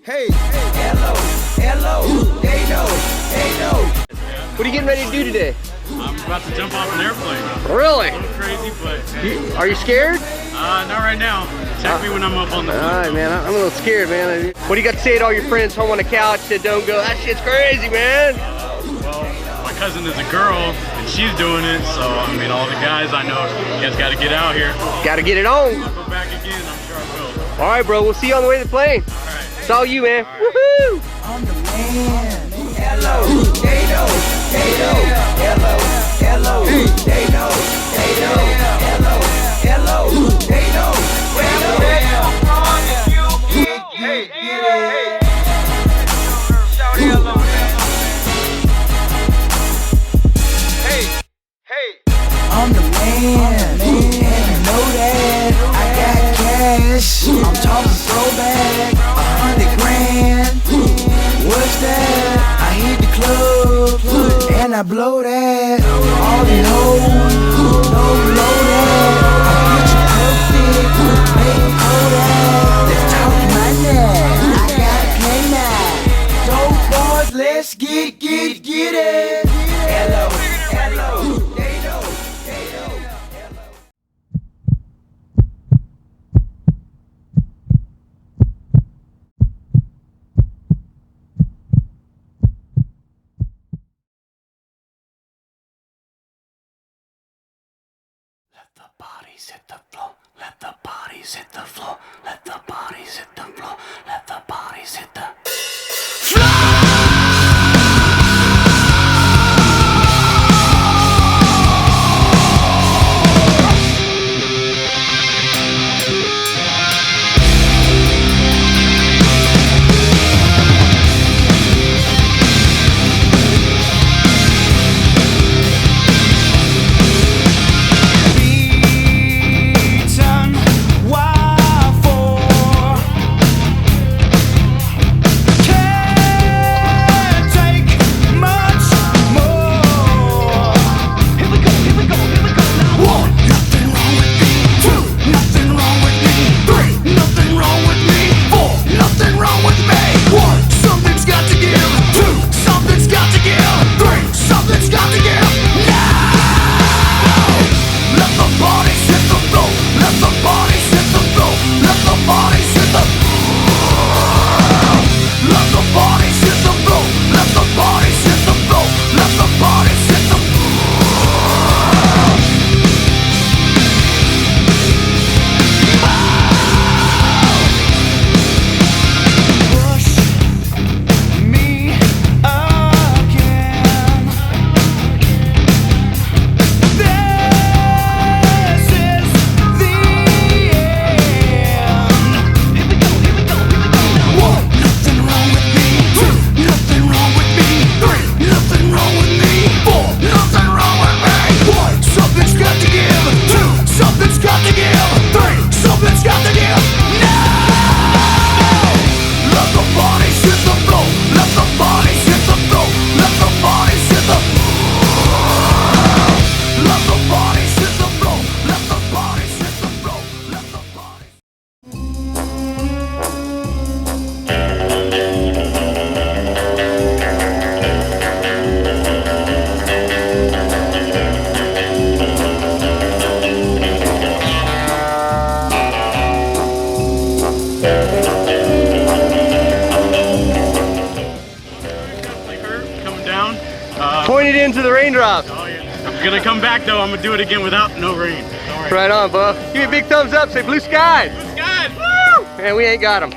Hey, hello, they know. What are you getting ready to do today? I'm about to jump off an airplane. Really? A little crazy, but Are you scared? not right now. Check me when I'm up on the floor. Alright, man, I'm a little scared, man. What do you got to say to all your friends home on the couch that don't go, that shit's crazy, man? Well, my cousin is a girl, and she's doing it, so, I mean, all the guys I know, you guys gotta get out here. Gotta get it on. I'll go back again, I'm sure I will. Alright, bro, we'll see you on the way to the plane. Alright. It's all you, man. Right. Woohoo! I'm the man. Hello, they know. Hello, they know. Hello, they know. I'm the man, and you know that I got cash. I'm talking throwback, 100 grand. What's that? I hit the club and I blow that. All in hoes, no below that. I get you perfect, make Kodak. Let's talk my neck. I gotta play now. Dope boys, let's get it. Hello, they know. Let the bodies hit the floor. Let the bodies hit the floor. Let the bodies hit the floor. Let the bodies hit the Point it into the raindrops. Oh, yeah. I'm gonna come back though, I'm gonna do it again without no rain. Right on, bub. Give me a big thumbs up, say blue skies. Blue skies, woo! Man, we ain't got them.